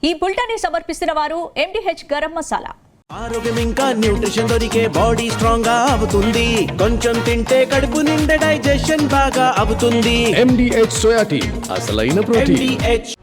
ఈ బులెటిన్ ని సమర్పిస్తున్న వారు MDH గరం మసాలా. ఆరోగ్యం ఇంకా న్యూట్రిషన్ దొరికే బాడీ స్ట్రాంగ్ గా అవుతుంది. కొంచెం తింటే కడుపు నిండా డైజెషన్ బాగా అవుతుంది. MDH సోయా టీ అసలైన ప్రోటీన్. MDH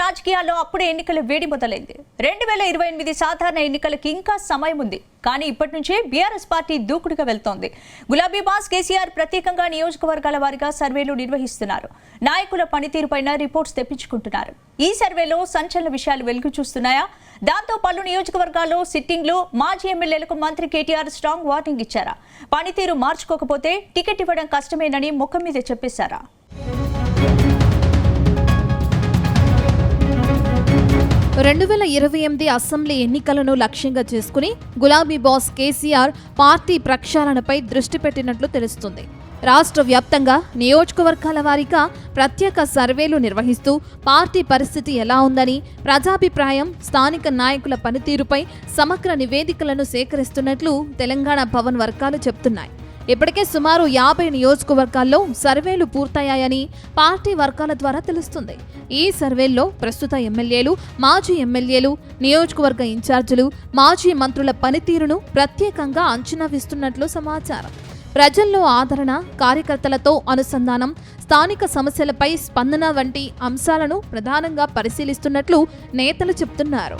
రాజకీయాల్లో అప్పుడే ఎన్నికల వేడి మొదలైంది. 2028 సాధారణ ఎన్నికలకి ఇంకా సమయం ఉంది. కానీ ఇప్పటి నుంచే బీఆర్ఎస్ పార్టీ దూకుడుగా వెళ్తోంది. గులాబీ బాస్ కేసీఆర్ ప్రత్యేకంగా నియోజకవర్గాల వారీగా సర్వేలు నిర్వహిస్తున్నారు. నాయకుల పనితీరుపైన రిపోర్ట్స్ తెప్పించుకుంటున్నారు. ఈ సర్వేలో సంచలన విషయాలు వెలుగు చూస్తున్నాయా? దాంతో పలు నియోజకవర్గాల్లో సిట్టింగ్లు మాజీ ఎమ్మెల్యేలకు మంత్రి కేటీఆర్ స్ట్రాంగ్ వార్నింగ్ ఇచ్చారా? పనితీరు మార్చుకోకపోతే టికెట్ ఇవ్వడం కష్టమేనని ముఖం మీద చెప్పేశారా? 2028 అసెంబ్లీ ఎన్నికలను లక్ష్యంగా చేసుకుని గులాబీ బాస్ కేసీఆర్ పార్టీ ప్రక్షాళనపై దృష్టి పెట్టినట్లు తెలుస్తుంది. రాష్ట్ర వ్యాప్తంగా నియోజకవర్గాల వారీగా ప్రత్యేక సర్వేలు నిర్వహిస్తూ పార్టీ పరిస్థితి ఎలా ఉందని, ప్రజాభిప్రాయం, స్థానిక నాయకుల పనితీరుపై సమగ్ర నివేదికలను సేకరిస్తున్నట్లు తెలంగాణ భవన్ వర్గాలు చెబుతున్నాయి. ఇప్పటికే సుమారు 50 నియోజకవర్గాల్లో సర్వేలు పూర్తయ్యాయని పార్టీ వర్గాల ద్వారా తెలుస్తుంది. ఈ సర్వేల్లో ప్రస్తుత ఎమ్మెల్యేలు, మాజీ ఎమ్మెల్యేలు, నియోజకవర్గ ఇన్ఛార్జీలు, మాజీ మంత్రుల పనితీరును ప్రత్యేకంగా అంచనా వేస్తున్నట్లు సమాచారం. ప్రజల్లో ఆదరణ, కార్యకర్తలతో అనుసంధానం, స్థానిక సమస్యలపై స్పందన వంటి అంశాలను ప్రధానంగా పరిశీలిస్తున్నట్లు నేతలు చెబుతున్నారు.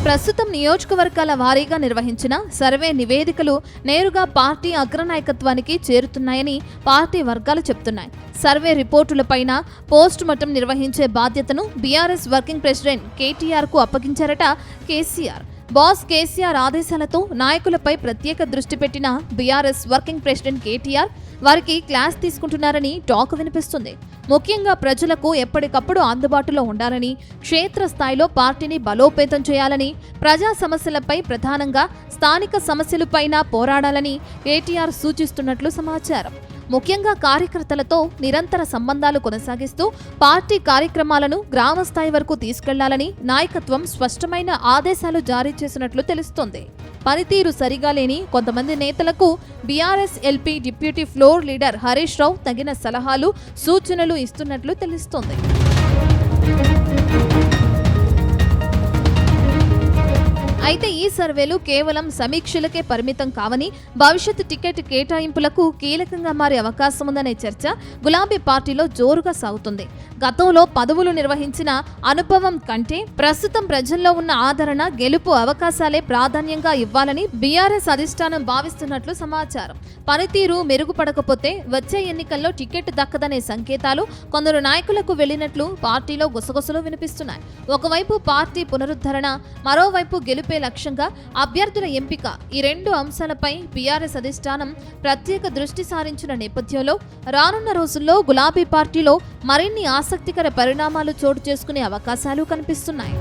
ప్రస్తుతం నియోజకవర్గాల వారీగా నిర్వహించిన సర్వే నివేదికలు నేరుగా పార్టీ అగ్రనాయకత్వానికి చేరుతున్నాయని పార్టీ వర్గాలు చెబుతున్నాయి. సర్వే రిపోర్టులపైన పోస్ట్ మార్టం నిర్వహించే బాధ్యతను బీఆర్ఎస్ వర్కింగ్ ప్రెసిడెంట్ కేటీఆర్ కు అప్పగించారట కేసీఆర్. బాస్ కేసీఆర్ ఆదేశాలతో నాయకులపై ప్రత్యేక దృష్టి పెట్టిన బీఆర్ఎస్ వర్కింగ్ ప్రెసిడెంట్ కేటీఆర్ వారికి క్లాస్ తీసుకుంటున్నారని టాక్ వినిపిస్తుంది. ముఖ్యంగా ప్రజలకు ఎప్పటికప్పుడు అందుబాటులో ఉండాలని, క్షేత్రస్థాయిలో పార్టీని బలోపేతం చేయాలని, ప్రజా సమస్యలపై ప్రధానంగా స్థానిక సమస్యలపైన పోరాడాలని కేటీఆర్ సూచిస్తున్నట్లు సమాచారం. ముఖ్యంగా కార్యకర్తలతో నిరంతర సంబంధాలు కొనసాగిస్తూ పార్టీ కార్యక్రమాలను గ్రామస్థాయి వరకు తీసుకెళ్లాలని నాయకత్వం స్పష్టమైన ఆదేశాలు జారీ చేసినట్లు తెలుస్తోంది. పనితీరు సరిగా లేని కొంతమంది నేతలకు BRS LP deputy floor leader Harish Rao తగిన సలహాలు, సూచనలు ఇస్తున్నట్లు తెలుస్తోంది. అయితే ఈ సర్వేలు కేవలం సమీక్షలకే పరిమితం కావని, భవిష్యత్ టికెట్ కేటాయింపులకు కీలకంగా మారే అవకాశం ఉందనే చర్చ గులాబీ పార్టీలో జోరుగా సాగుతుంది. గతంలో పదవులు నిర్వహించిన అనుభవం కంటే ప్రస్తుతం ప్రజల్లో ఉన్న ఆదరణ, గెలుపు అవకాశాలే ప్రాధాన్యంగా ఇవ్వాలని బీఆర్ఎస్ అధిష్టానం భావిస్తున్నట్లు సమాచారం. పనితీరు మెరుగుపడకపోతే వచ్చే ఎన్నికల్లో టికెట్ దక్కదనే సంకేతాలు కొందరు నాయకులకు వెళ్లినట్లు పార్టీలో గుసగుసలు వినిపిస్తున్నాయి. ఒకవైపు పార్టీ పునరుద్ధరణ, మరోవైపు గెలుపే లక్ష్యంగా అభ్యర్థుల ఎంపిక, ఈ రెండు అంశాలపై బీఆర్ఎస్ అధిష్టానం ప్రత్యేక దృష్టి సారించిన నేపథ్యంలో రానున్న రోజుల్లో గులాబీ పార్టీలో మరిన్ని ఆసక్తికర పరిణామాలు చోటు చేసుకునే అవకాశాలు కనిపిస్తున్నాయి.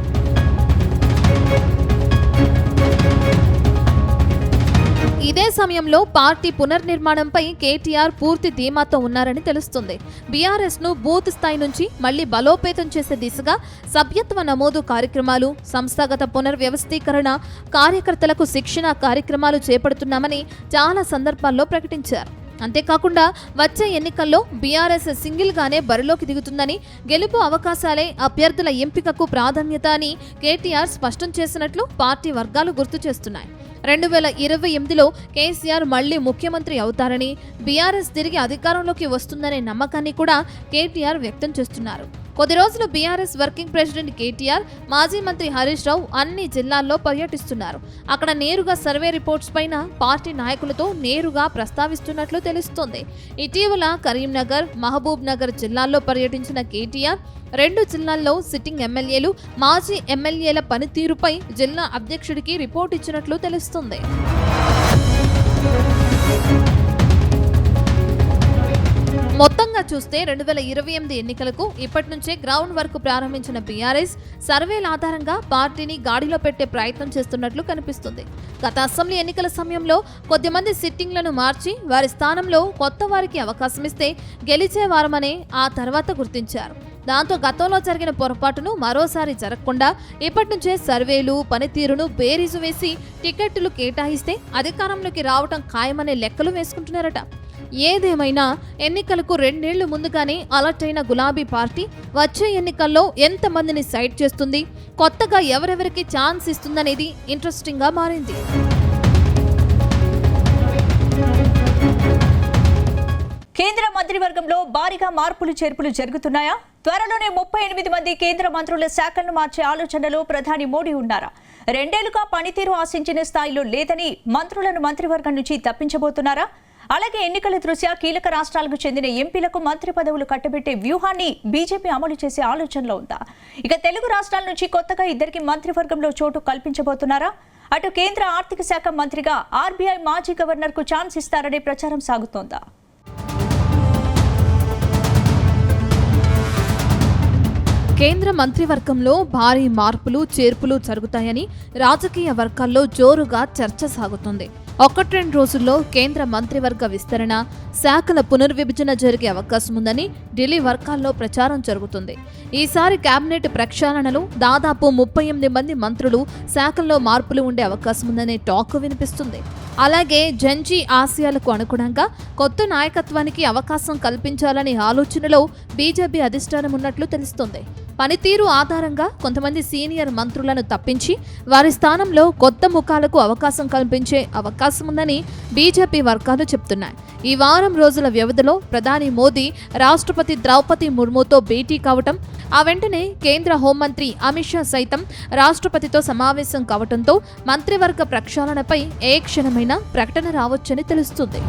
ఇదే సమయంలో పార్టీ పునర్నిర్మాణంపై కేటీఆర్ పూర్తి ధీమాతో ఉన్నారని తెలుస్తుంది. బీఆర్ఎస్ ను బూత్ స్థాయి నుంచి మళ్లీ బలోపేతం చేసే దిశగా సభ్యత్వ నమోదు కార్యక్రమాలు, సంస్థాగత పునర్వ్యవస్థీకరణ, కార్యకర్తలకు శిక్షణ కార్యక్రమాలు చేపడుతున్నామని చాలా సందర్భాల్లో ప్రకటించారు. అంతేకాకుండా వచ్చే ఎన్నికల్లో బీఆర్ఎస్ సింగిల్ గానే బరిలోకి దిగుతుందని, గెలుపు అవకాశాలే అభ్యర్థుల ఎంపికకు ప్రాధాన్యత అని కేటీఆర్ స్పష్టం చేసినట్లు పార్టీ వర్గాలు గుర్తు చేస్తున్నాయి. 2028లో కేసీఆర్ మళ్లీ ముఖ్యమంత్రి అవుతారని, బీఆర్ఎస్ తిరిగి అధికారంలోకి వస్తుందనే నమ్మకాన్ని కూడా కేటీఆర్ వ్యక్తం చేస్తున్నారు. కొద్ది రోజులు బీఆర్ఎస్ వర్కింగ్ ప్రెసిడెంట్ కేటీఆర్, మాజీ మంత్రి హరీష్ రావు అన్ని జిల్లాల్లో పర్యటిస్తున్నారు. అక్కడ నేరుగా సర్వే రిపోర్ట్స్ పైన పార్టీ నాయకులతో నేరుగా ప్రస్తావిస్తున్నట్లు తెలుస్తోంది. ఇటీవల కరీంనగర్, మహబూబ్ నగర్ జిల్లాల్లో పర్యటించిన కేటీఆర్ 2 జిల్లాల్లో సిట్టింగ్ ఎమ్మెల్యేలు, మాజీ ఎమ్మెల్యేల పనితీరుపై జిల్లా అధ్యక్షుడికి రిపోర్ట్ ఇచ్చినట్లు తెలుస్తుంది. మొత్తంగా చూస్తే 2028 ఎన్నికలకు ఇప్పటి నుంచే గ్రౌండ్ వర్క్ ప్రారంభించిన బీఆర్ఎస్ సర్వేల ఆధారంగా పార్టీని గాడిలో పెట్టే ప్రయత్నం చేస్తున్నట్లు కనిపిస్తుంది. గత అసెంబ్లీ ఎన్నికల సమయంలో కొద్దిమంది సిట్టింగ్లను మార్చి వారి స్థానంలో కొత్త వారికి అవకాశం ఇస్తే గెలిచేవారమనే ఆ తర్వాత గుర్తించారు. దాంతో గతంలో జరిగిన పొరపాటును మరోసారి జరగకుండా ఇప్పటి నుంచే సర్వేలు పనితీరును బేరీజు వేసి టికెట్లు కేటాయిస్తే అధికారంలోకి రావటం ఖాయమనే లెక్కలు వేసుకుంటున్నారట. ఏదేమైనా ఎన్నికలకు 2 ఏళ్లు ముందుగానే అలర్ట్ అయిన గులాబీ పార్టీ వచ్చే ఎన్నికల్లో ఎంతమందిని సైడ్ చేస్తుంది, కొత్తగా ఎవరెవరికి ఛాన్స్ ఇస్తుందనేది ఇంట్రెస్టింగ్ గా మారింది. కేంద్ర మంత్రివర్గంలో భారీగా మార్పులు చేర్పులు జరుగుతున్నాయా? త్వరలోనే 38 మంది కేంద్ర మంత్రుల శాఖలను మార్చే ఆలోచనలో ప్రధాని మోడీ ఉన్నారా? 2 ఏళ్లుగా పనితీరు ఆశించిన స్థాయిలో లేదని మంత్రులను మంత్రివర్గం నుంచి తప్పించబోతున్నారా? అలాగే ఎన్నికల దృష్ట్యా కీలక రాష్ట్రాలకు చెందిన ఎంపీలకు మంత్రి పదవులు కట్టబెట్టే వ్యూహాన్ని బీజేపీ అమలు చేసే ఆలోచనలో ఉందా? ఇక తెలుగు రాష్ట్రాల నుంచి కొత్తగా 2 మంత్రివర్గంలో చోటు కల్పించబోతున్నారా? అటు కేంద్ర ఆర్థిక శాఖ మంత్రిగా ఆర్బీఐ మాజీ గవర్నర్కు ఛాన్స్ ఇస్తారనే ప్రచారం సాగుతోందా? కేంద్ర మంత్రివర్గంలో భారీ మార్పులు చేర్పులు జరుగుతాయని రాజకీయ వర్గాల్లో జోరుగా చర్చ సాగుతుంది. 1-2 రోజుల్లో కేంద్ర మంత్రివర్గ విస్తరణ, శాఖల పునర్విభజన జరిగే అవకాశం ఉందని ఢిల్లీ వర్గాల్లో ప్రచారం జరుగుతుంది. ఈసారి కేబినెట్ ప్రక్షాళనలో దాదాపు 38 మంది మంత్రులు, శాఖల్లో మార్పులు ఉండే అవకాశం ఉందనే టాక్ వినిపిస్తుంది. అలాగే జంజీ ఆశయాలకు అనుగుణంగా కొత్త నాయకత్వానికి అవకాశం కల్పించాలనే ఆలోచనలో బీజేపీ అధిష్టానం ఉన్నట్లు తెలుస్తోంది. పనితీరు ఆధారంగా కొంతమంది సీనియర్ మంత్రులను తప్పించి వారి స్థానంలో కొత్త ముఖాలకు అవకాశం కల్పించే అవకాశం ఉందని బీజేపీ వర్గాలు చెప్తున్నాయి. ఈ వారం రోజుల వ్యవధిలో ప్రధాని మోదీ రాష్ట్రపతి ద్రౌపది ముర్ముతో భేటీ కావటం, ఆ వెంటనే కేంద్ర హోంమంత్రి అమిత్ షా సైతం రాష్ట్రపతితో సమావేశం కావటంతో మంత్రివర్గ ప్రక్షాళనపై ఏ క్షణమైనా ప్రకటన రావచ్చని తెలుస్తుంది.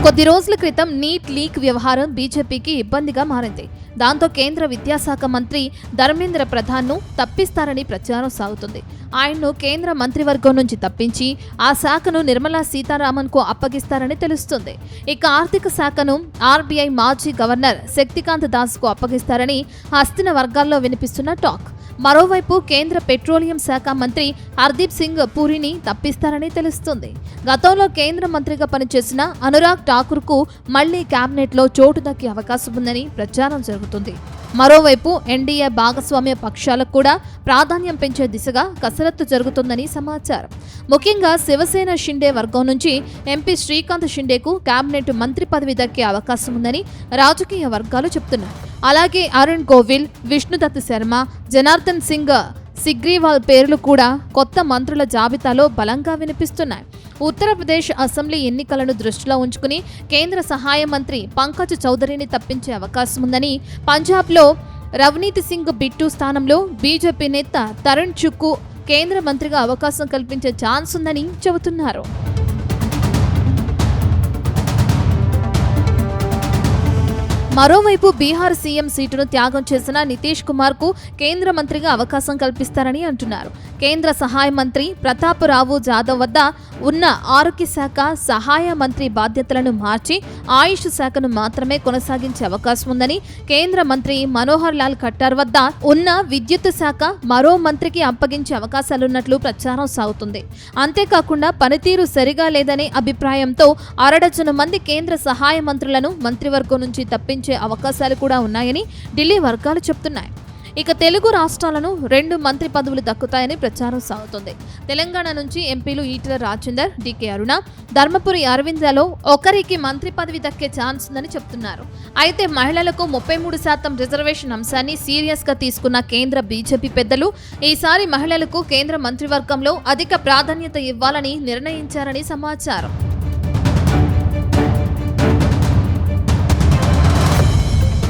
కొద్ది రోజుల క్రితం నీట్ లీక్ వ్యవహారం బీజేపీకి ఇబ్బందిగా మారింది. దాంతో కేంద్ర విద్యాశాఖ మంత్రి ధర్మేంద్ర ప్రధాన్ను తప్పిస్తారని ప్రచారం సాగుతుంది. ఆయన్ను కేంద్ర మంత్రివర్గం నుంచి తప్పించి ఆ శాఖను నిర్మలా సీతారామన్కు అప్పగిస్తారని తెలుస్తుంది. ఇక ఆర్థిక శాఖను ఆర్బీఐ మాజీ గవర్నర్ శక్తికాంత్ దాస్కు అప్పగిస్తారని హస్తిన వర్గాల్లో వినిపిస్తున్న టాక్. మరోవైపు కేంద్ర పెట్రోలియం శాఖ మంత్రి హర్దీప్ సింగ్ పూరిని తప్పిస్తారని తెలుస్తుంది. గతంలో కేంద్ర మంత్రిగా పనిచేసిన అనురాగ్ ఠాకూర్కు మళ్లీ కేబినెట్లో చోటు దక్కే అవకాశం ఉందని ప్రచారం జరుగుతుంది. మరోవైపు ఎన్డీఏ భాగస్వామ్య పక్షాలకు కూడా ప్రాధాన్యం పెంచే దిశగా కసరత్తు జరుగుతుందని సమాచారం. ముఖ్యంగా శివసేన షిండే వర్గం నుంచి ఎంపీ శ్రీకాంత్ షిండేకు కేబినెట్ మంత్రి పదవి దక్కే అవకాశం ఉందని రాజకీయ వర్గాలు చెప్తున్నాయి. అలాగే అరుణ్ గోవిల్, విష్ణుదత్ శర్మ, జనార్దన్ సింగ్ సిగ్రీవాల్ పేర్లు కూడా కొత్త మంత్రుల జాబితాలో బలంగా వినిపిస్తున్నాయి. ఉత్తరప్రదేశ్ అసెంబ్లీ ఎన్నికలను దృష్టిలో ఉంచుకుని కేంద్ర సహాయ మంత్రి పంకజ్ చౌదరిని తప్పించే అవకాశం ఉందని, పంజాబ్లో రవనీత్ సింగ్ బిట్టు స్థానంలో బీజేపీ నేత తరుణ్ చుక్కు కేంద్ర మంత్రిగా అవకాశం కల్పించే ఛాన్స్ ఉందని చెబుతున్నారు. మరోవైపు బీహార్ సీఎం సీటును త్యాగం చేసిన నితీష్ కుమార్కు కేంద్ర మంత్రిగా అవకాశం కల్పిస్తారని అంటున్నారు. కేంద్ర సహాయ మంత్రి ప్రతాప్ రావు జాదవ్ వద్ద ఉన్న ఆరోగ్య శాఖ సహాయ మంత్రి బాధ్యతలను మార్చి ఆయుష్ శాఖను మాత్రమే కొనసాగించే అవకాశం ఉందని, కేంద్ర మంత్రి మనోహర్ లాల్ ఖట్టర్ వద్ద ఉన్న విద్యుత్ శాఖ మరో మంత్రికి అప్పగించే అవకాశాలున్నట్లు ప్రచారం సాగుతుంది. అంతేకాకుండా పనితీరు సరిగా లేదనే అభిప్రాయంతో 1/2 మంది కేంద్ర సహాయ మంత్రులను మంత్రివర్గం నుంచి తప్పించే అవకాశాలు కూడా ఉన్నాయని ఢిల్లీ వర్గాలు చెప్తున్నాయి. ఇక తెలుగు రాష్ట్రాలను 2 మంత్రి పదవులు దక్కుతాయని ప్రచారం సాగుతుంది. తెలంగాణ నుంచి ఎంపీలు ఈటెల రాజేందర్, డీకే అరుణ, ధర్మపురి అరవిందలో ఒకరికి మంత్రి పదవి దక్కే ఛాన్స్ ఉందని చెప్తున్నారు. అయితే మహిళలకు 33% రిజర్వేషన్ అంశాన్ని సీరియస్ గా తీసుకున్న కేంద్ర బీజేపీ పెద్దలు ఈసారి మహిళలకు కేంద్ర మంత్రివర్గంలో అధిక ప్రాధాన్యత ఇవ్వాలని నిర్ణయించారని సమాచారం.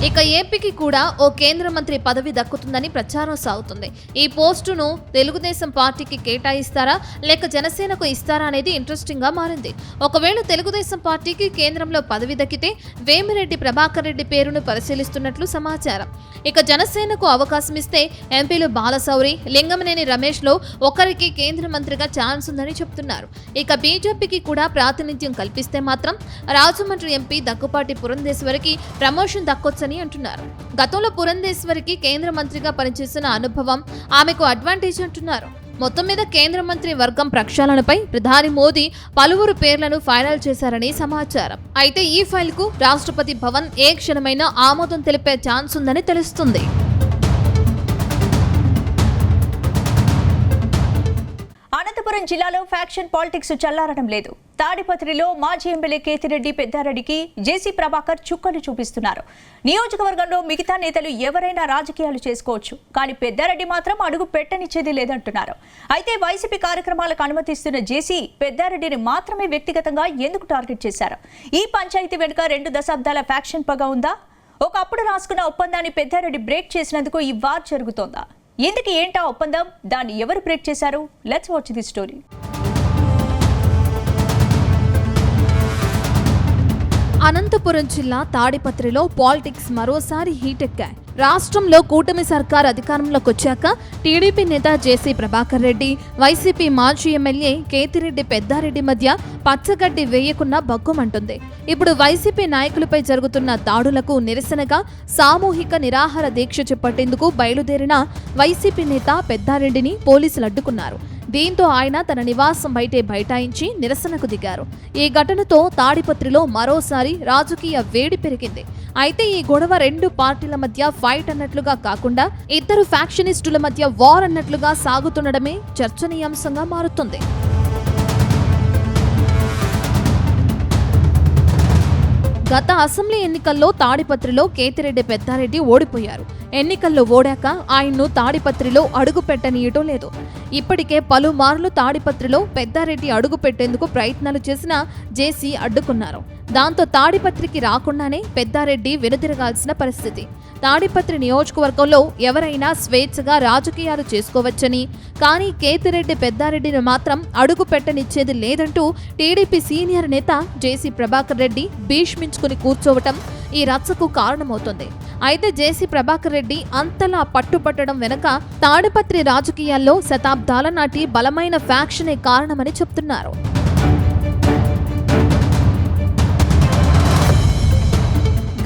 ఇక ఏపీకి కూడా ఓ కేంద్ర మంత్రి పదవి దక్కుతుందని ప్రచారం సాగుతుంది. ఈ పోస్టును తెలుగుదేశం పార్టీకి కేటాయిస్తారా లేక జనసేనకు ఇస్తారా అనేది ఇంట్రెస్టింగ్ గా మారింది. ఒకవేళ తెలుగుదేశం పార్టీకి కేంద్రంలో పదవి దక్కితే వేమిరెడ్డి ప్రభాకర్ రెడ్డి పేరును పరిశీలిస్తున్నట్లు సమాచారం. ఇక జనసేనకు అవకాశం ఇస్తే ఎంపీలు బాలశౌరి, లింగమనేని రమేష్ లో ఒకరికి కేంద్ర మంత్రిగా ఛాన్స్ ఉందని చెప్తున్నారు. ఇక బీజేపీకి కూడా ప్రాతినిధ్యం కల్పిస్తే మాత్రం రాజమండ్రి ఎంపీ దగ్గుపాటి పురంధేశ్వరికి ప్రమోషన్ దక్కొచ్చని అంటున్నారు. గతంలో పురంధేశ్వరికి కేంద్ర మంత్రిగా పనిచేసిన అనుభవం ఆమెకు అడ్వాంటేజ్ అంటున్నారు. మొత్తం మీద కేంద్ర మంత్రి వర్గం ప్రక్షాళనపై ప్రధాని మోదీ పలువురు పేర్లను ఫైనల్ చేశారని సమాచారం. అయితే ఈ ఫైల్ కు రాష్ట్రపతి భవన్ ఏ క్షణమైనా ఆమోదం తెలిపే ఛాన్స్ ఉందని తెలుస్తుంది. అనంతపురం జిల్లాలో ఫ్యాక్షన్ పాలిటిక్స్ చల్లారడం లేదు. తాడిపత్రిలో మాజీ ఎమ్మెల్యే కేతిరెడ్డి పెద్దారెడ్డికి జేసీ ప్రభాకర్ చుక్కలు చూపిస్తున్నారు. నియోజకవర్గంలో మిగతా నేతలు ఎవరైనా రాజకీయాలు చేసుకోవచ్చు, కానీ పెద్దారెడ్డి మాత్రం అడుగు పెట్టనిచ్చేది లేదంటున్నారు. అయితే వైసీపీ కార్యక్రమాలకు అనుమతిస్తున్న జేసీ పెద్దారెడ్డిని మాత్రమే వ్యక్తిగతంగా ఎందుకు టార్గెట్ చేశారు? ఈ పంచాయతీ వెనుక 2 దశాబ్దాల ఫ్యాక్షన్ పగ ఉందా? ఒకప్పుడు రాసుకున్న ఒప్పందాన్ని పెద్దారెడ్డి బ్రేక్ చేసినందుకు ఈ వార్ జరుగుతోందా? ఎందుకు ఏంటా ఒప్పందం? దాన్ని ఎవరు బ్రేక్ చేశారు? Let's watch the story. Anantapur జిల్లా తాడిపత్రిలో పాలిటిక్స్ మరోసారి హీటెక్కాయి. రాష్ట్రంలో కూటమి సర్కార్ అధికారంలోకి వచ్చాక టీడీపీ నేత జేసీ ప్రభాకర్ రెడ్డి, వైసీపీ మాజీ ఎమ్మెల్యే కేతిరెడ్డి పెద్దారెడ్డి మధ్య పచ్చగడ్డి వేయకున్నా బగ్గుమంటుంది. ఇప్పుడు వైసీపీ నాయకులపై జరుగుతున్న దాడులకు నిరసనగా సామూహిక నిరాహార దీక్ష చేపట్టేందుకు బయలుదేరిన వైసీపీ నేత పెద్దారెడ్డిని పోలీసులు అడ్డుకున్నారు. దీంతో ఆయన తన నివాసం బయటే బైఠాయించి నిరసనకు దిగారు. ఈ ఘటనతో తాడిపత్రిలో మరోసారి రాజకీయ వేడి పెరిగింది. అయితే ఈ గొడవ 2 పార్టీల మధ్య ఫైట్ అన్నట్లుగా కాకుండా ఇద్దరు ఫ్యాక్షనిస్టుల మధ్య వార్ అన్నట్లుగా సాగుతుండడమే చర్చనీయాంశంగా మారుతుంది. గత అసెంబ్లీ ఎన్నికల్లో తాడిపత్రిలో కేతిరెడ్డి పెద్దారెడ్డి ఓడిపోయారు. ఎన్నికల్లో ఓడాక ఆయన్ను తాడిపత్రిలో అడుగు పెట్టనీయటం లేదు. ఇప్పటికే పలుమార్లు తాడిపత్రిలో పెద్దారెడ్డి అడుగు పెట్టేందుకు ప్రయత్నాలు చేసినా జేసీ అడ్డుకున్నారు. దాంతో తాడిపత్రికి రాకుండానే పెద్దారెడ్డి వెనుదిరగాల్సిన పరిస్థితి. తాడిపత్రి నియోజకవర్గంలో ఎవరైనా స్వేచ్ఛగా రాజకీయాలు చేసుకోవచ్చని, కానీ కేతిరెడ్డి పెద్దారెడ్డిని మాత్రం అడుగు పెట్టనిచ్చేది లేదంటూ టీడీపీ సీనియర్ నేత జేసీ ప్రభాకర్ రెడ్డి భీష్మించుకుని కూర్చోవటం ఈ రచ్చకు కారణమవుతుంది. అయితే జేసీ ప్రభాకర్ రెడ్డి అంతలా పట్టుపట్టడం వెనుక తాడిపత్రి రాజకీయాల్లో శతాబ్దాల నాటి బలమైన ఫ్యాక్షనే కారణమని చెప్తున్నారు.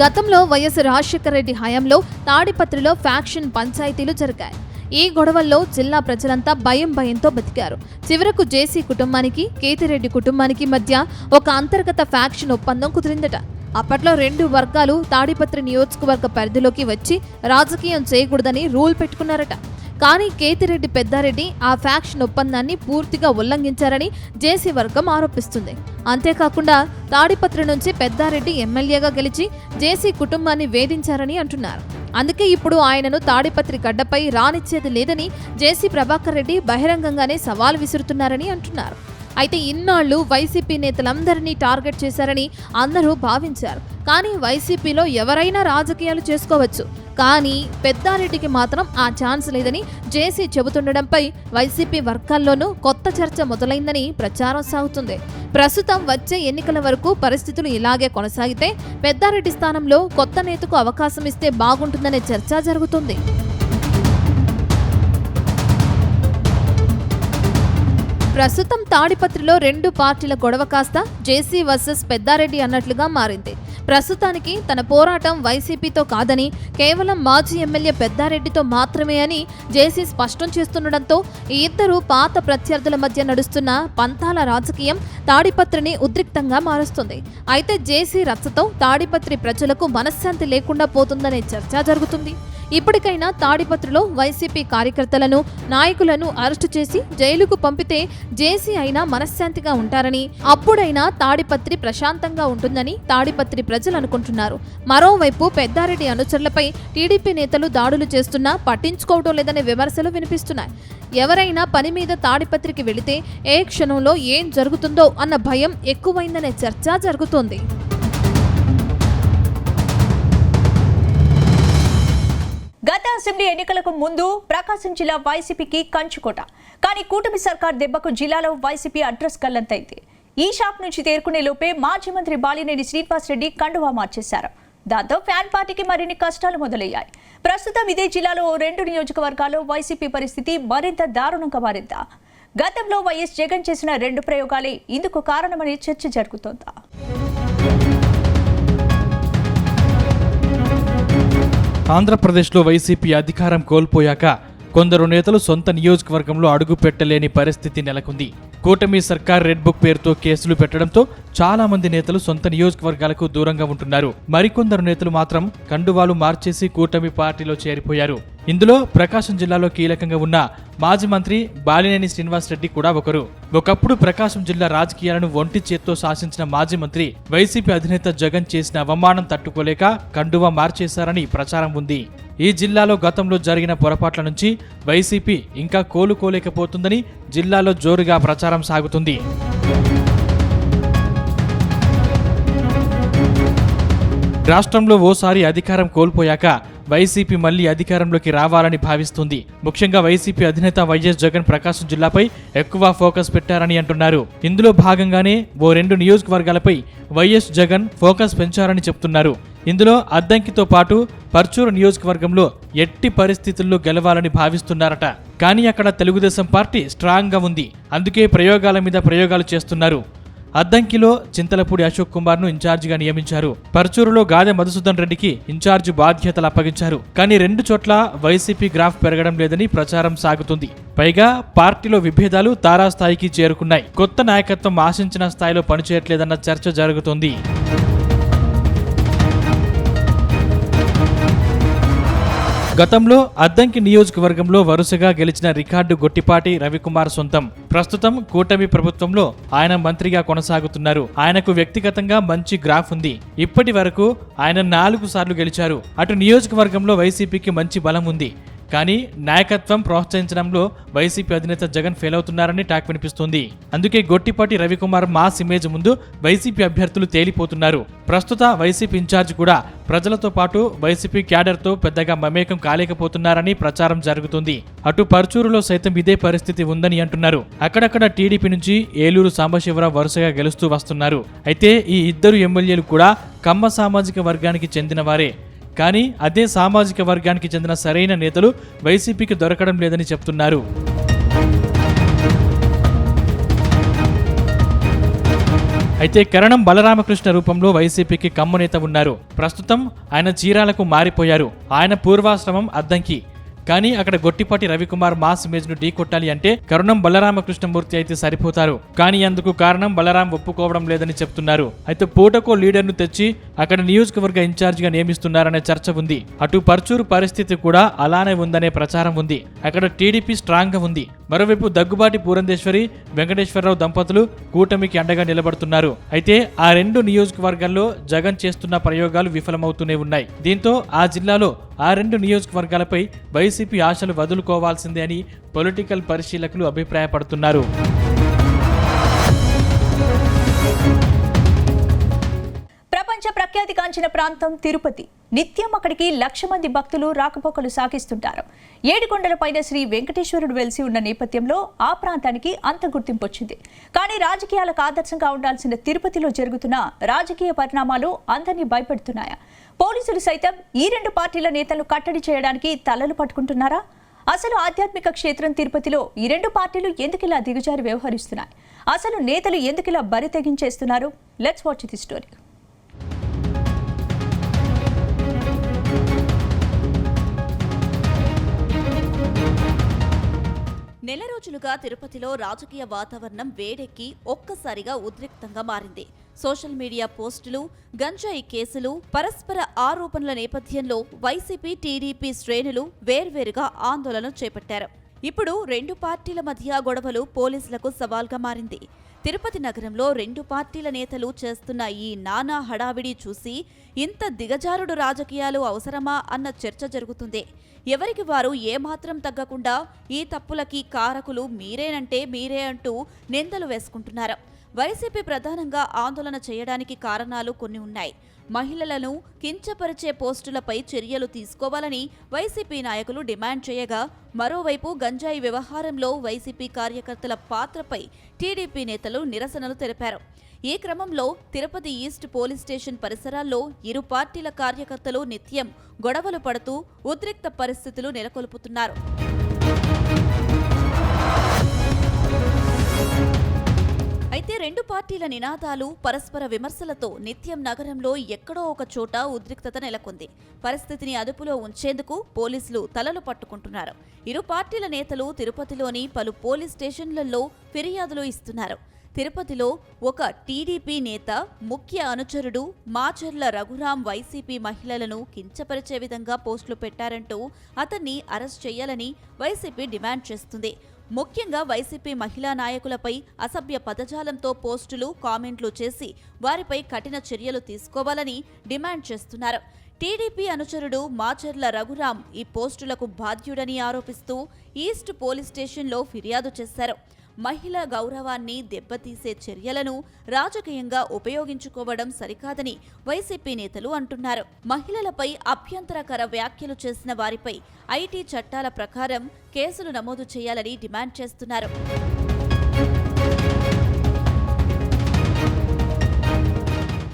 గతంలో వైఎస్ రాజశేఖర రెడ్డి హయాంలో తాడిపత్రిలో ఫ్యాక్షన్ పంచాయతీలు జరిగాయి. ఈ గొడవల్లో జిల్లా ప్రజలంతా భయంతో బతికారు. చివరకు జేసీ కుటుంబానికి కేతిరెడ్డి కుటుంబానికి మధ్య ఒక అంతర్గత ఫ్యాక్షన్ ఒప్పందం కుదిరిందట. అప్పట్లో 2 వర్గాలు తాడిపత్రి నియోజకవర్గ పరిధిలోకి వచ్చి రాజకీయం చేయకూడదని రూల్ పెట్టుకున్నారట. కానీ కేతిరెడ్డి పెద్దారెడ్డి ఆ ఫ్యాక్షన్ ఒప్పందాన్ని పూర్తిగా ఉల్లంఘించారని జేసీ వర్గం ఆరోపిస్తుంది. అంతేకాకుండా తాడిపత్రి నుంచి పెద్దారెడ్డి ఎమ్మెల్యేగా గెలిచి జేసీ కుటుంబాన్ని వేధించారని అంటున్నారు. అందుకే ఇప్పుడు ఆయనను తాడిపత్రి గడ్డపై రానిచ్చేది లేదని జేసీ ప్రభాకర్ రెడ్డి బహిరంగంగానే సవాల్ విసురుతున్నారని అంటున్నారు. అయితే ఇన్నాళ్లు వైసీపీ నేతలందరినీ టార్గెట్ చేశారని అందరూ భావించారు. కానీ వైసీపీలో ఎవరైనా రాజకీయాలు చేసుకోవచ్చు, కానీ పెద్దారెడ్డికి మాత్రం ఆ ఛాన్స్ లేదని జేసీ చెబుతుండడంపై వైసీపీ వర్గాల్లోనూ కొత్త చర్చ మొదలైందని ప్రచారం సాగుతుంది. ప్రస్తుతం వచ్చే ఎన్నికల వరకు పరిస్థితులు ఇలాగే కొనసాగితే పెద్దారెడ్డి స్థానంలో కొత్త నేతకు అవకాశం ఇస్తే బాగుంటుందనే చర్చ జరుగుతుంది. ప్రస్తుతం తాడిపత్రిలో 2 పార్టీల గొడవ కాస్త జేసీ వర్సెస్ పెద్దారెడ్డి అన్నట్లుగా మారింది. ప్రస్తుతానికి తన పోరాటం వైసీపీతో కాదని కేవలం మాజీ ఎమ్మెల్యే పెద్దారెడ్డితో మాత్రమే అని జేసీ స్పష్టం చేస్తుండటంతో ఈ ఇద్దరు పాత ప్రత్యర్థుల మధ్య నడుస్తున్న పంతాల రాజకీయం తాడిపత్రిని ఉద్రిక్తంగా మారుస్తుంది. అయితే జేసీ రచ్చతో తాడిపత్రి ప్రజలకు మనశ్శాంతి లేకుండా పోతుందనే చర్చ జరుగుతుంది. ఇప్పటికైనా తాడిపత్రిలో వైసీపీ కార్యకర్తలను, నాయకులను అరెస్టు చేసి జైలుకు పంపితే జేసీ అయినా మనశ్శాంతిగా ఉంటారని, అప్పుడైనా తాడిపత్రి ప్రశాంతంగా ఉంటుందని తాడిపత్రి ప్రజలు అనుకుంటున్నారు. మరోవైపు పెద్దారెడ్డి అనుచరులపై టీడీపీ నేతలు దాడులు చేస్తున్నా పట్టించుకోవడం లేదనే విమర్శలు వినిపిస్తున్నాయి. ఎవరైనా పని మీద తాడిపత్రికి వెళితే ఏ క్షణంలో ఏం జరుగుతుందో అన్న భయం ఎక్కువైందనే చర్చ జరుగుతోంది. గత అసెంబ్లీ ఎన్నికలకు ముందు ప్రకాశం జిల్లా వైసీపీకి కంచుకోట. కానీ కూటమి సర్కార్ దెబ్బకు జిల్లాలో వైసీపీ అడ్రస్ గల్లంతైంది. ఈ షాక్ నుంచి తేరుకునే లోపే మాజీ మంత్రి బాలినేని శ్రీనివాసరెడ్డి కండువా మార్చేశారు. దాంతో ఫ్యాన్ పార్టీకి మరిన్ని కష్టాలు మొదలయ్యాయి. ప్రస్తుతం ఇదే జిల్లాలో 2 నియోజకవర్గాల్లో వైసీపీ పరిస్థితి మరింత దారుణంగా మారిందా? గతంలో వైఎస్ జగన్ చేసిన 2 ప్రయోగాలే ఇందుకు కారణమనే చర్చ జరుగుతోందా? ఆంధ్రప్రదేశ్లో వైసీపీ అధికారం కోల్పోయాక కొందరు నేతలు సొంత నియోజకవర్గంలో అడుగు పెట్టలేని పరిస్థితి నెలకొంది. కూటమి సర్కార్ రెడ్ బుక్ పేరుతో కేసులు పెట్టడంతో చాలా మంది నేతలు సొంత నియోజకవర్గాలకు దూరంగా ఉంటున్నారు. మరికొందరు నేతలు మాత్రం కండువాలు మార్చేసి కూటమి పార్టీలో చేరిపోయారు. ఇందులో ప్రకాశం జిల్లాలో కీలకంగా ఉన్న మాజీ మంత్రి బాలినేని శ్రీనివాసరెడ్డి కూడా ఒకరు. ఒకప్పుడు ప్రకాశం జిల్లా రాజకీయాలను ఒంటి చేత్తో శాసించిన మాజీ మంత్రి వైసీపీ అధినేత జగన్ చేసిన అవమానం తట్టుకోలేక కండువా మార్చేశారని ప్రచారం ఉంది. ఈ జిల్లాలో గతంలో జరిగిన పొరపాట్ల నుంచి వైసీపీ ఇంకా కోలుకోలేకపోతుందని జిల్లాలో జోరుగా ప్రచారం సాగుతుంది. రాష్ట్రంలో ఓసారి అధికారం కోల్పోయాక వైసీపీ మళ్లీ అధికారంలోకి రావాలని భావిస్తుంది. ముఖ్యంగా వైసీపీ అధినేత వైఎస్ జగన్ ప్రకాశం జిల్లాపై ఎక్కువ ఫోకస్ పెట్టారని అంటున్నారు. ఇందులో భాగంగానే ఓ 2 నియోజకవర్గాలపై వైఎస్ జగన్ ఫోకస్ పెంచారని చెప్తున్నారు. ఇందులో అద్దంకితో పాటు పర్చూరు నియోజకవర్గంలో ఎట్టి పరిస్థితుల్లో గెలవాలని భావిస్తున్నారట. కానీ అక్కడ తెలుగుదేశం పార్టీ స్ట్రాంగ్ గా ఉంది. అందుకే ప్రయోగాల మీద ప్రయోగాలు చేస్తున్నారు. అద్దంకిలో చింతలపూడి అశోక్ కుమార్ ను ఇన్ఛార్జిగా నియమించారు. పర్చూరులో గాదె మధుసూదన్ రెడ్డికి ఇన్ఛార్జి బాధ్యతలు అప్పగించారు. కానీ 2 చోట్ల వైసీపీ గ్రాఫ్ పెరగడం లేదని ప్రచారం సాగుతుంది. పైగా పార్టీలో విభేదాలు తారాస్థాయికి చేరుకున్నాయి. కొత్త నాయకత్వం ఆశించిన స్థాయిలో పనిచేయట్లేదన్న చర్చ జరుగుతోంది. గతంలో అద్దంకి నియోజకవర్గంలో వరుసగా గెలిచిన రికార్డు గొట్టిపాటి రవికుమార్ సొంతం. ప్రస్తుతం కూటమి ప్రభుత్వంలో ఆయన మంత్రిగా కొనసాగుతున్నారు. ఆయనకు వ్యక్తిగతంగా మంచి గ్రాఫ్ ఉంది. ఇప్పటి వరకు ఆయన 4 సార్లు గెలిచారు. అటు నియోజకవర్గంలో వైసీపీకి మంచి బలం ఉంది. కానీ నాయకత్వం ప్రోత్సహించడంలో వైసీపీ అధినేత జగన్ ఫెయిల్ అవుతున్నారని టాక్ వినిపిస్తుంది. అందుకే గొట్టిపాటి రవికుమార్ మాస్ ఇమేజ్ ముందు వైసీపీ అభ్యర్థులు తేలిపోతున్నారు. ప్రస్తుత వైసీపీ ఇన్ఛార్జ్ కూడా ప్రజలతో పాటు వైసీపీ క్యాడర్తో పెద్దగా మమేకం కాలేకపోతున్నారని ప్రచారం జరుగుతుంది. అటు పర్చూరులో సైతం ఇదే పరిస్థితి ఉందని అంటున్నారు. అక్కడక్కడ టీడీపీ నుంచి ఏలూరు సాంబశివరావు వరుసగా గెలుస్తూ వస్తున్నారు. అయితే ఈ 2 ఎమ్మెల్యేలు కూడా కమ్మ సామాజిక వర్గానికి చెందిన వారే. కానీ అదే సామాజిక వర్గానికి చెందిన సరైన నేతలు వైసీపీకి దొరకడం లేదని చెప్తున్నారు. అయితే కరణం బలరామకృష్ణ రూపంలో వైసీపీకి కమ్మ నేత ఉన్నారు. ప్రస్తుతం ఆయన చీరాలకు మారిపోయారు. ఆయన పూర్వాశ్రమం అద్దంకి. కానీ అక్కడ గొట్టిపాటి రవికుమార్ మాస్ ఇమేజ్ ను ఢీకొట్టాలి అంటే కరుణం బలరామకృష్ణమూర్తి అయితే సరిపోతారు. కానీ అందుకు కారణం బలరాం ఒప్పుకోవడం లేదని చెప్తున్నారు. అయితే పూటకో లీడర్ ను తెచ్చి అక్కడ నియోజకవర్గ ఇన్ఛార్జ్ గా నియమిస్తున్నారనే చర్చ ఉంది. అటు పర్చూరు పరిస్థితి కూడా అలానే ఉందనే ప్రచారం ఉంది. అక్కడ టీడీపీ స్ట్రాంగ్ గా ఉంది. మరోవైపు దగ్గుబాటి పూరంధేశ్వరి, వెంకటేశ్వరరావు దంపతులు కూటమికి అండగా నిలబడుతున్నారు. అయితే ఆ 2 నియోజకవర్గాల్లో జగన్ చేస్తున్న ప్రయోగాలు విఫలమవుతూనే ఉన్నాయి. దీంతో ఆ జిల్లాలో ఆ 2 నియోజకవర్గాలపై వైసీపీ ఆశలు వదులుకోవాల్సిందే అని పొలిటికల్ పరిశీలకులు అభిప్రాయపడుతున్నారు. ప్రపంచ ప్రఖ్యాతిగాంచిన ప్రాంతం తిరుపతి. నిత్యం అక్కడికి 1,00,000 మంది భక్తులు రాకపోకలు సాగిస్తుంటారు. 7 కొండల పైన శ్రీ వెంకటేశ్వరుడు వెలిసి ఉన్న నేపథ్యంలో ఆ ప్రాంతానికి అంత గుర్తింపు వచ్చింది. కానీ రాజకీయాలకు ఆదర్శంగా ఉండాల్సిన తిరుపతిలో జరుగుతున్న రాజకీయ పరిణామాలు అందరినీ భయపెడుతున్నాయా? పోలీసులు సైతం ఈ 2 పార్టీల నేతలను కట్టడి చేయడానికి తలలు పట్టుకుంటున్నారా? అసలు ఆధ్యాత్మిక క్షేత్రం తిరుపతిలో ఈ 2 పార్టీలు ఎందుకిలా దిగజారి వ్యవహరిస్తున్నాయి? అసలు నేతలు ఎందుకిలా బరి తెగించేస్తున్నారు? Let's watch the story. నెల రోజులుగా తిరుపతిలో రాజకీయ వాతావరణం వేడెక్కి ఒక్కసారిగా ఉద్రిక్తంగా మారింది. సోషల్ మీడియా పోస్టులు, గంజాయి కేసులు, పరస్పర ఆరోపణల నేపథ్యంలో వైసీపీ, టీడీపీ శ్రేణులు వేర్వేరుగా ఆందోళన చేపట్టారు. ఇప్పుడు 2 పార్టీల మధ్య గొడవలు పోలీసులకు సవాల్గా మారింది. తిరుపతి నగరంలో 2 పార్టీల నేతలు చేస్తున్న ఈ నానా హడావిడి చూసి ఇంత దిగజారుడు రాజకీయాలు అవసరమా అన్న చర్చ జరుగుతుంది. ఎవరికి వారు ఏమాత్రం తగ్గకుండా ఈ తప్పులకి కారకులు మీరేనంటే మీరే అంటూ నిందలు వేసుకుంటున్నారు. వైసీపీ ప్రధానంగా ఆందోళన చేయడానికి కారణాలు కొన్ని ఉన్నాయి. మహిళలను కించపరిచే పోస్టులపై చర్యలు తీసుకోవాలని వైసీపీ నాయకులు డిమాండ్ చేయగా, మరోవైపు గంజాయి వ్యవహారంలో వైసీపీ కార్యకర్తల పాత్రపై టీడీపీ నేతలు నిరసనలు తెలిపారు. ఈ క్రమంలో తిరుపతి ఈస్ట్ పోలీస్ స్టేషన్ పరిసరాల్లో 2 పార్టీల కార్యకర్తలు నిత్యం గొడవలు పడుతూ ఉద్రిక్త పరిస్థితులు నెలకొల్పుతున్నారు. అయితే అయితే రెండు పార్టీల నినాదాలు పరస్పర విమర్శలతో నిత్యం నగరంలో ఎక్కడో ఒక చోట ఉద్రిక్తత నెలకొంది. పరిస్థితిని అదుపులో ఉంచేందుకు పోలీసులు తలలు పట్టుకుంటున్నారు. ఇరు పార్టీల నేతలు తిరుపతిలోని పలు పోలీస్ స్టేషన్లలో ఫిర్యాదులు ఇస్తున్నారు. తిరుపతిలో ఒక టీడీపీ నేత ముఖ్య అనుచరుడు మాచర్ల రఘురాం వైసీపీ మహిళలను కించపరిచే విధంగా పోస్టులు పెట్టారంటూ అతన్ని అరెస్ట్ చేయాలని వైసీపీ డిమాండ్ చేస్తుంది. ముఖ్యంగా వైసీపీ మహిళా నాయకులపై అసభ్య పదజాలంతో పోస్టులు, కామెంట్లు చేసి వారిపై కఠిన చర్యలు తీసుకోవాలని డిమాండ్ చేస్తున్నారు. టీడీపీ అనుచరుడు మాచర్ల రఘురాం ఈ పోస్టులకు బాధ్యుడని ఆరోపిస్తూ ఈస్ట్ పోలీస్ స్టేషన్లో ఫిర్యాదు చేశారు. మహిళా గౌరవాన్ని దెబ్బతీసే చర్యలను రాజకీయంగా ఉపయోగించుకోవడం సరికాదని వైసీపీ నేతలు అంటున్నారు. మహిళలపై అభ్యంతరకర వ్యాఖ్యలు చేసిన వారిపై ఐటీ చట్టాల ప్రకారం కేసులు నమోదు చేయాలని డిమాండ్ చేస్తున్నారు.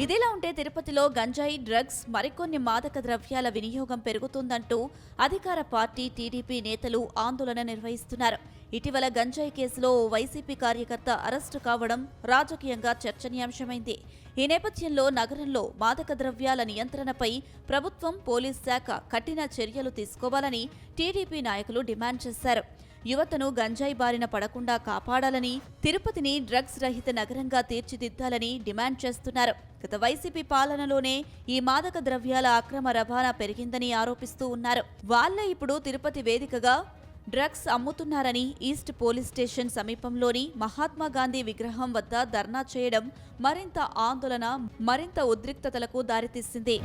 ఇదిలా ఉంటే తిరుపతిలో గంజాయి, డ్రగ్స్, మరికొన్ని మాదక ద్రవ్యాల వినియోగం పెరుగుతుందంటూ అధికార పార్టీ టీడీపీ నేతలు ఆందోళన నిర్వహిస్తున్నారు. ఇటీవల గంజాయి కేసులో ఓ వైసీపీ కార్యకర్త అరెస్టు కావడం రాజకీయంగా చర్చనీయాంశమైంది. ఈ నేపథ్యంలో నగరంలో మాదక ద్రవ్యాల నియంత్రణపై ప్రభుత్వం, పోలీస్ శాఖ కఠిన చర్యలు తీసుకోవాలని టీడీపీ నాయకులు డిమాండ్ చేశారు. యువతను గంజాయి బారిన పడకుండా కాపాడాలని, తిరుపతిని డ్రగ్స్ రహిత నగరంగా తీర్చిదిద్దాలని డిమాండ్ చేస్తున్నారు. గత వైసీపీ పాలనలోనే ఈ మాదక ద్రవ్యాల అక్రమ రవాణా పెరిగిందని ఆరోపిస్తూ ఉన్నారు. వాళ్ళే ఇప్పుడు తిరుపతి వేదికగా డ్రగ్స్ అమ్ముతున్నారని ఈస్ట్ పోలీస్ స్టేషన్ సమీపంలోని మహాత్మాగాంధీ విగ్రహం వద్ద ధర్నా చేయడం మరింత ఆందోళన, మరింత ఉద్రిక్తతలకు దారితీసింది.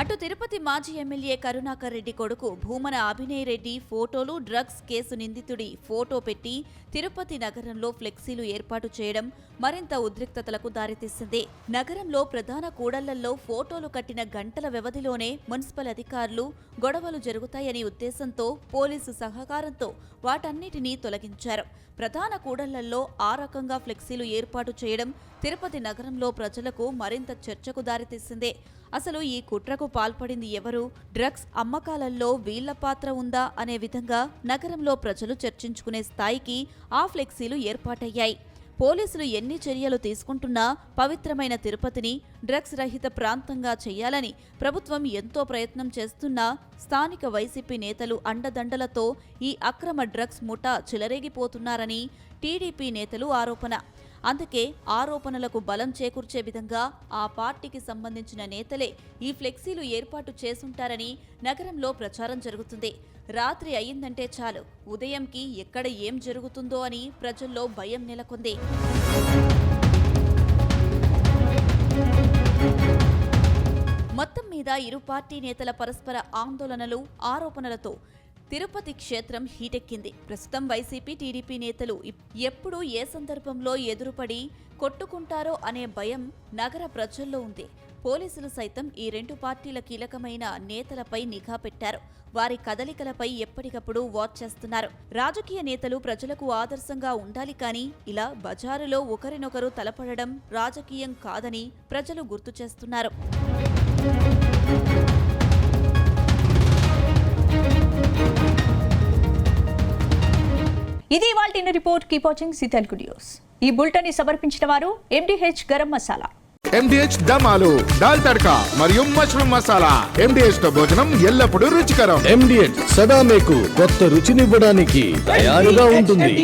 అటు తిరుపతి మాజీ ఎమ్మెల్యే కరుణాకర్ రెడ్డి కొడుకు భూమన అభినయ్ రెడ్డి ఫోటోలు, డ్రగ్స్ కేసు నిందితుడి ఫోటో పెట్టి తిరుపతి నగరంలో ఫ్లెక్సీలు ఏర్పాటు చేయడం మరింత ఉద్రిక్తతలకు దారితీసింది. నగరంలో ప్రధాన కూడళ్లలో ఫోటోలు కట్టిన గంటల వ్యవధిలోనే మున్సిపల్ అధికారులు గొడవలు జరుగుతాయనే ఉద్దేశంతో పోలీసు సహకారంతో వాటన్నిటినీ తొలగించారు. ప్రధాన కూడళ్లలో ఆ రకంగా ఫ్లెక్సీలు ఏర్పాటు చేయడం తిరుపతి నగరంలో ప్రజలకు మరింత చర్చకు దారితీసింది. అసలు ఈ కుట్రకు పాల్పడింది ఎవరు? డ్రగ్స్ అమ్మకాలలో వీళ్ల పాత్ర ఉందా అనే విధంగా నగరంలో ప్రజలు చర్చించుకునే స్థాయికి ఆ ఫ్లెక్సీలు ఏర్పాటయ్యాయి. పోలీసులు ఎన్ని చర్యలు తీసుకుంటున్నా పవిత్రమైన తిరుపతిని డ్రగ్స్ రహిత ప్రాంతంగా చేయాలని ప్రభుత్వం ఎంతో ప్రయత్నం చేస్తున్నా స్థానిక వైసీపీ నేతలు అండదండలతో ఈ అక్రమ డ్రగ్స్ ముఠా చెలరేగిపోతున్నారని టీడీపీ నేతలు ఆరోపణ. అందుకే ఆరోపణలకు బలం చేకూర్చే విధంగా ఆ పార్టీకి సంబంధించిన నేతలే ఈ ఫ్లెక్సీలు ఏర్పాటు చేసుంటారని నగరంలో ప్రచారం జరుగుతుంది. రాత్రి అయ్యిందంటే చాలు, ఉదయంకి ఎక్కడ ఏం జరుగుతుందో అని ప్రజల్లో భయం నెలకొంది. మొత్తం మీద ఇరు పార్టీ నేతల పరస్పర ఆందోళనలు, ఆరోపణలతో తిరుపతి క్షేత్రం హీటెక్కింది. ప్రస్తుతం వైసీపీ, టీడీపీ నేతలు ఎప్పుడు ఏ సందర్భంలో ఎదురుపడి కొట్టుకుంటారో అనే భయం నగర ప్రజల్లో ఉంది. పోలీసులు సైతం ఈ రెండు పార్టీల కీలకమైన నేతలపై నిఘా పెట్టారు. వారి కదలికలపై ఎప్పటికప్పుడు వాచ్ చేస్తున్నారు. రాజకీయ నేతలు ప్రజలకు ఆదర్శంగా ఉండాలి, కానీ ఇలా బజారులో ఒకరినొకరు తలపడడం రాజకీయం కాదని ప్రజలు గుర్తు చేస్తున్నారు. ఇది ఇవాల్టి report. Keep watching Zee Telugu News. ఈ బులెటిన్ ని సమర్పించిన వారు MDH గరం మసాలా, MDH దమాలు, దాల్ తడక మరియు మష్రూమ్ మసాలా. MDH తో భోజనం ఎల్లప్పుడూ రుచికరం. MDH సదా మీకు కొత్త రుచినివ్వడానికి తయారుగా ఉంటుంది.